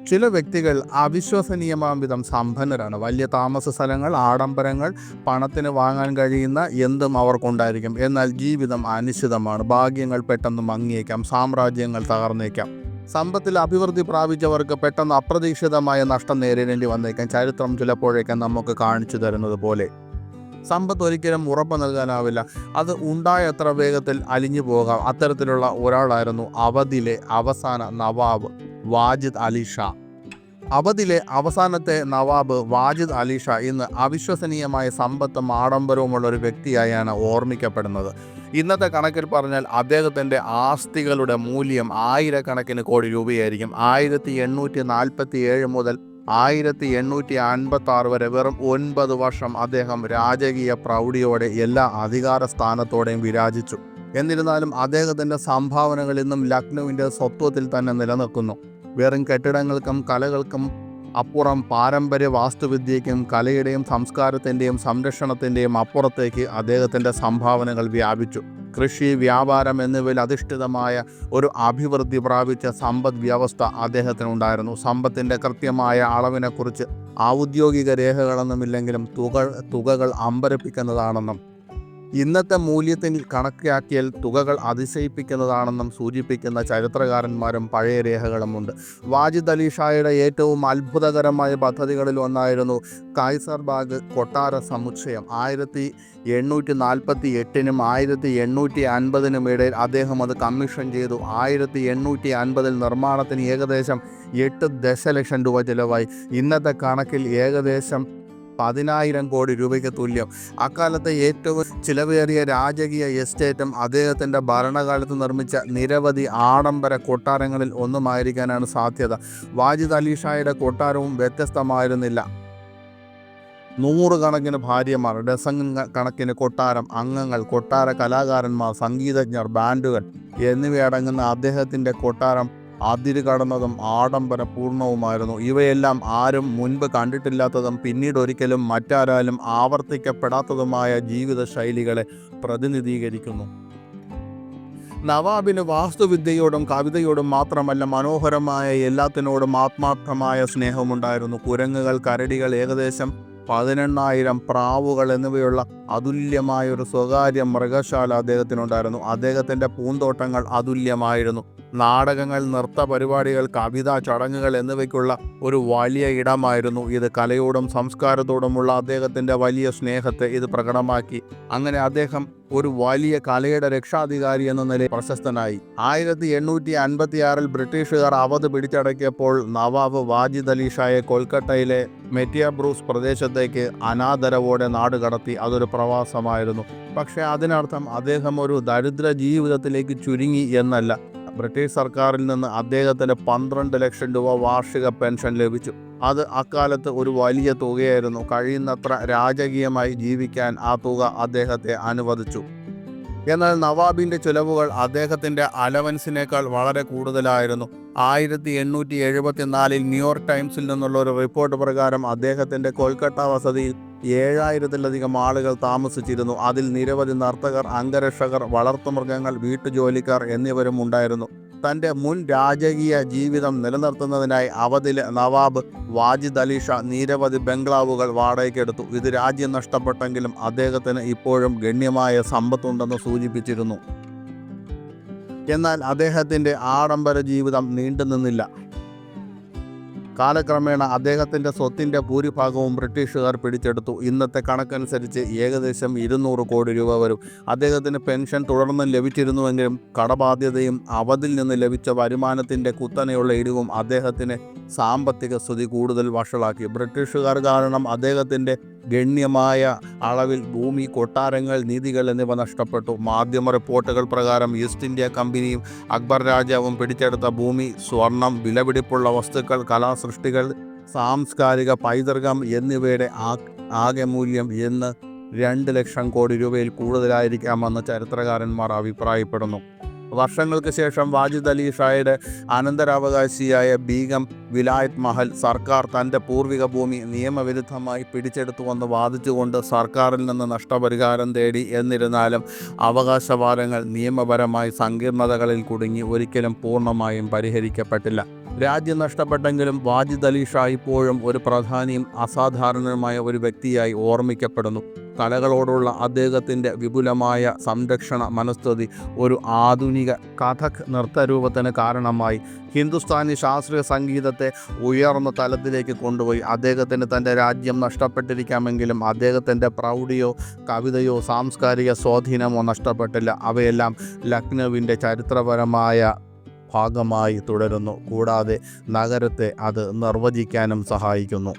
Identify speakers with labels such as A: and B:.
A: ചില വ്യക്തികൾ അവിശ്വസനീയമാം വിധം സമ്പന്നരാണ്. വലിയ താമസ സ്ഥലങ്ങൾ, ആഡംബരങ്ങൾ, പണത്തിന് വാങ്ങാൻ കഴിയുന്ന എന്തും അവർക്കുണ്ടായിരിക്കും. എന്നാൽ ജീവിതം അനിശ്ചിതമാണ്. ഭാഗ്യങ്ങൾ പെട്ടെന്ന് മങ്ങിയേക്കാം, സാമ്രാജ്യങ്ങൾ തകർന്നേക്കാം. സമ്പത്തിൽ അഭിവൃദ്ധി പ്രാപിച്ചവർക്ക് പെട്ടെന്ന് അപ്രതീക്ഷിതമായ നഷ്ടം നേരിടേണ്ടി വന്നേക്കാം. ചരിത്രം ചിലപ്പോഴേക്കും നമുക്ക് കാണിച്ചു തരുന്നത് പോലെ സമ്പത്ത് ഒരിക്കലും ഉറപ്പ് നൽകാനാവില്ല. അത് ഉണ്ടായ എത്ര വേഗത്തിൽ അലിഞ്ഞു പോകാം. അത്തരത്തിലുള്ള ഒരാളായിരുന്നു അവധിലെ അവസാന നവാബ് വാജിദ് അലി ഷാ. അവധിലെ അവസാനത്തെ നവാബ് വാജിദ് അലി ഷാ ഇന്ന് അവിശ്വസനീയമായ സമ്പത്തും ആഡംബരവുമുള്ള ഒരു വ്യക്തിയായാണ് ഓർമ്മിക്കപ്പെടുന്നത്. ഇന്നത്തെ കണക്കിൽ പറഞ്ഞാൽ അദ്ദേഹത്തിൻ്റെ ആസ്തികളുടെ മൂല്യം ആയിരക്കണക്കിന് കോടി രൂപയായിരിക്കും. 1847 മുതൽ 1856 വരെ വെറും 9 വർഷം അദ്ദേഹം രാജകീയ പ്രൗഢിയോടെ എല്ലാ അധികാര സ്ഥാനത്തോടെയും വിരാജിച്ചു. എന്നിരുന്നാലും അദ്ദേഹത്തിൻ്റെ സംഭാവനകൾ ഇന്നും ലക്നൗവിൻ്റെ സ്വത്വത്തിൽ തന്നെ നിലനിൽക്കുന്നു. വെറും കെട്ടിടങ്ങൾക്കും കലകൾക്കും അപ്പുറം പാരമ്പര്യ വാസ്തുവിദ്യയ്ക്കും കലയുടെയും സംസ്കാരത്തിൻ്റെയും സംരക്ഷണത്തിൻ്റെയും അപ്പുറത്തേക്ക് അദ്ദേഹത്തിൻ്റെ സംഭാവനകൾ വ്യാപിച്ചു. കൃഷി, വ്യാപാരം എന്നിവയിൽ അധിഷ്ഠിതമായ ഒരു അഭിവൃദ്ധി പ്രാപിച്ച സമ്പദ് വ്യവസ്ഥ അദ്ദേഹത്തിനുണ്ടായിരുന്നു. സമ്പത്തിൻ്റെ കൃത്യമായ അളവിനെക്കുറിച്ച് ഔദ്യോഗിക രേഖകളൊന്നുമില്ലെങ്കിലും തുകകൾ അമ്പരപ്പിക്കുന്നതാണെന്നും ഇന്നത്തെ മൂല്യത്തിൽ കണക്കാക്കിയാൽ തുകകൾ അതിശയിപ്പിക്കുന്നതാണെന്നും സൂചിപ്പിക്കുന്ന ചരിത്രകാരന്മാരും പഴയ രേഖകളുമുണ്ട്. വാജിദ് അലി ഷായുടെ ഏറ്റവും അത്ഭുതകരമായ പദ്ധതികളിൽ ഒന്നായിരുന്നു കൈസർബാഗ് കൊട്ടാര സമുച്ചയം. 1848-നും 1850-നും ഇടയിൽ അദ്ദേഹം അത് കമ്മീഷൻ ചെയ്തു. 1850 നിർമ്മാണത്തിന് ഏകദേശം 8 ദശലക്ഷം രൂപ ചിലവായി. ഇന്നത്തെ കണക്കിൽ ഏകദേശം 10,000 കോടി രൂപയ്ക്ക് തുല്യം. അക്കാലത്തെ ഏറ്റവും ചിലവേറിയ രാജകീയ എസ്റ്റേറ്റും അദ്ദേഹത്തിൻ്റെ ഭരണകാലത്ത് നിർമ്മിച്ച നിരവധി ആഡംബര കൊട്ടാരങ്ങളിൽ ഒന്നുമായിരിക്കാനാണ് സാധ്യത. വാജിദ് അലി ഷായുടെ കൊട്ടാരവും വ്യത്യസ്തമായിരുന്നില്ല. 100 കണക്കിന് ഭാര്യമാർ, ഡസൻ കണക്കിന് കൊട്ടാരം അംഗങ്ങൾ, കൊട്ടാര കലാകാരന്മാർ, സംഗീതജ്ഞർ, ബാൻഡുകൾ എന്നിവയടങ്ങുന്ന അദ്ദേഹത്തിൻ്റെ കൊട്ടാരം അതിര് കടന്നതും ആഡംബരപൂർണവുമായിരുന്നു. ഇവയെല്ലാം ആരും മുൻപ് കണ്ടിട്ടില്ലാത്തതും പിന്നീട് ഒരിക്കലും മറ്റാരാലും ആവർത്തിക്കപ്പെടാത്തതുമായ ജീവിത ശൈലികളെ പ്രതിനിധീകരിക്കുന്നു. നവാബിന് വാസ്തുവിദ്യയോടും കവിതയോടും മാത്രമല്ല മനോഹരമായ എല്ലാത്തിനോടും ആത്മാർത്ഥമായ സ്നേഹമുണ്ടായിരുന്നു. കുരങ്ങുകൾ, കരടികൾ, ഏകദേശം 18,000 പ്രാവുകൾ എന്നിവയുള്ള അതുല്യമായൊരു സ്വകാര്യ മൃഗശാല അദ്ദേഹത്തിനുണ്ടായിരുന്നു. അദ്ദേഹത്തിൻ്റെ പൂന്തോട്ടങ്ങൾ അതുല്യമായിരുന്നു. നാടകങ്ങൾ, നൃത്ത പരിപാടികൾ, കവിതാ ചടങ്ങുകൾ എന്നിവയ്ക്കുള്ള ഒരു വലിയ ഇടമായിരുന്നു ഇത്. കലയോടും സംസ്കാരത്തോടുമുള്ള അദ്ദേഹത്തിൻ്റെ വലിയ സ്നേഹത്തെ ഇത് പ്രകടമാക്കി. അങ്ങനെ അദ്ദേഹം ഒരു വലിയ കലയുടെ രക്ഷാധികാരി എന്ന നിലയിൽ പ്രശസ്തനായി. 1856 ബ്രിട്ടീഷുകാർ അവധ് പിടിച്ചടക്കിയപ്പോൾ നവാബ് വാജിദ് അലി ഷായെ കൊൽക്കത്തയിലെ മെറ്റിയബ്രൂസ് പ്രദേശത്തേക്ക് അനാദരവോടെ നാടുകടത്തി. അതൊരു പ്രവാസമായിരുന്നു. പക്ഷേ അതിനർത്ഥം അദ്ദേഹം ഒരു ദരിദ്ര ജീവിതത്തിലേക്ക് ചുരുങ്ങി എന്നല്ല. ബ്രിട്ടീഷ് സർക്കാരിൽ നിന്ന് അദ്ദേഹത്തിന് 12 ലക്ഷം രൂപ വാർഷിക പെൻഷൻ ലഭിച്ചു. അത് അക്കാലത്ത് ഒരു വലിയ തുകയായിരുന്നു. കഴിയുന്നത്ര രാജകീയമായി ജീവിക്കാൻ ആ തുക അദ്ദേഹത്തെ അനുവദിച്ചു. എന്നാൽ നവാബിൻ്റെ ചിലവുകൾ അദ്ദേഹത്തിൻ്റെ അലവൻസിനേക്കാൾ വളരെ കൂടുതലായിരുന്നു. 1874 ന്യൂയോർക്ക് ടൈംസിൽ നിന്നുള്ള ഒരു റിപ്പോർട്ട് പ്രകാരം അദ്ദേഹത്തിൻ്റെ കൊൽക്കത്ത വസതിയിൽ 7,000-ലധികം ആളുകൾ താമസിച്ചിരുന്നു. അതിൽ നിരവധി നർത്തകർ, അംഗരക്ഷകർ, വളർത്തുമൃഗങ്ങൾ, വീട്ടുജോലിക്കാർ എന്നിവരും ഉണ്ടായിരുന്നു. തൻ്റെ മുൻ രാജകീയ ജീവിതം നിലനിർത്തുന്നതിനായി അവധിലെ നവാബ് വാജിദ് അലി ഷാ നിരവധി ബംഗ്ലാവുകൾ വാടകയ്ക്കെടുത്തു. ഇത് രാജ്യം നഷ്ടപ്പെട്ടെങ്കിലും അദ്ദേഹത്തിന് ഇപ്പോഴും ഗണ്യമായ സമ്പത്തുണ്ടെന്ന് സൂചിപ്പിച്ചിരുന്നു. എന്നാൽ അദ്ദേഹത്തിൻ്റെ ആഡംബര ജീവിതം നീണ്ടുനിന്നില്ല. കാലക്രമേണ അദ്ദേഹത്തിൻ്റെ സ്വത്തിൻ്റെ ഭൂരിഭാഗവും ബ്രിട്ടീഷുകാർ പിടിച്ചെടുത്തു. ഇന്നത്തെ കണക്കനുസരിച്ച് ഏകദേശം 200 കോടി രൂപ വരും. അദ്ദേഹത്തിന് പെൻഷൻ തുടർന്നും ലഭിച്ചിരുന്നുവെങ്കിലും കടബാധ്യതയും അവധിൽ നിന്ന് ലഭിച്ച വരുമാനത്തിൻ്റെ കുത്തനെയുള്ള ഇടിവും അദ്ദേഹത്തിന് സാമ്പത്തിക സ്ഥിതി കൂടുതൽ വഷളാക്കി. ബ്രിട്ടീഷുകാർ കാരണം അദ്ദേഹത്തിൻ്റെ ഗണ്യമായ അളവിൽ ഭൂമി, കൊട്ടാരങ്ങൾ, നിധികൾ എന്നിവ നഷ്ടപ്പെട്ടു. മാധ്യമ റിപ്പോർട്ടുകൾ പ്രകാരം ഈസ്റ്റ് ഇന്ത്യ കമ്പനിയും അക്ബർ രാജാവും പിടിച്ചെടുത്ത ഭൂമി, സ്വർണം, വിലപിടിപ്പുള്ള വസ്തുക്കൾ, കലാസൃഷ്ടികൾ, സാംസ്കാരിക പൈതൃകം എന്നിവയുടെ ആകെ മൂല്യം ഇന്ന് 2 ലക്ഷം കോടി രൂപയിൽ കൂടുതലായിരിക്കാമെന്ന് ചരിത്രകാരന്മാർ അഭിപ്രായപ്പെടുന്നു. വർഷങ്ങൾക്ക് ശേഷം വാജിദ് അലി ഷായുടെ അനന്തരാവകാശിയായ ബീഗം വിലായത്ത് മഹൽ സർക്കാർ തൻ്റെ പൂർവിക ഭൂമി നിയമവിരുദ്ധമായി പിടിച്ചെടുത്തുവെന്ന് വാദിച്ചുകൊണ്ട് സർക്കാരിൽ നിന്ന് നഷ്ടപരിഹാരം തേടി. എന്നിരുന്നാലും അവകാശവാദങ്ങൾ നിയമപരമായി സങ്കീർണതകളിൽ കുടുങ്ങി ഒരിക്കലും പൂർണ്ണമായും പരിഹരിക്കപ്പെട്ടില്ല. രാജ്യം നഷ്ടപ്പെട്ടെങ്കിലും വാജിദ് അലി ഷാ ഇപ്പോഴും ഒരു പ്രധാനിയും അസാധാരണനുമായ ഒരു വ്യക്തിയായി ഓർമ്മിക്കപ്പെടുന്നു. കലകളോടുള്ള അദ്ദേഹത്തിൻ്റെ വിപുലമായ സംരക്ഷണ മനസ്ഥിതി ഒരു ആധുനിക കഥക് നൃത്തരൂപത്തിന് കാരണമായി. ഹിന്ദുസ്ഥാനി ശാസ്ത്രീയ സംഗീതത്തെ ഉയർന്ന തലത്തിലേക്ക് കൊണ്ടുപോയി. അദ്ദേഹത്തിന് തൻ്റെ രാജ്യം നഷ്ടപ്പെട്ടിരിക്കാമെങ്കിലും അദ്ദേഹത്തിൻ്റെ പ്രൗഢിയോ കവിതയോ സാംസ്കാരിക സ്വാധീനമോ നഷ്ടപ്പെട്ടില്ല. അവയെല്ലാം ലക്നൗവിൻ്റെ ചരിത്രപരമായ ഭാഗമായി തുടരുന്നു, കൂടാതെ നഗരത്തെ അത് നിർവചിക്കാനും സഹായിക്കുന്നു.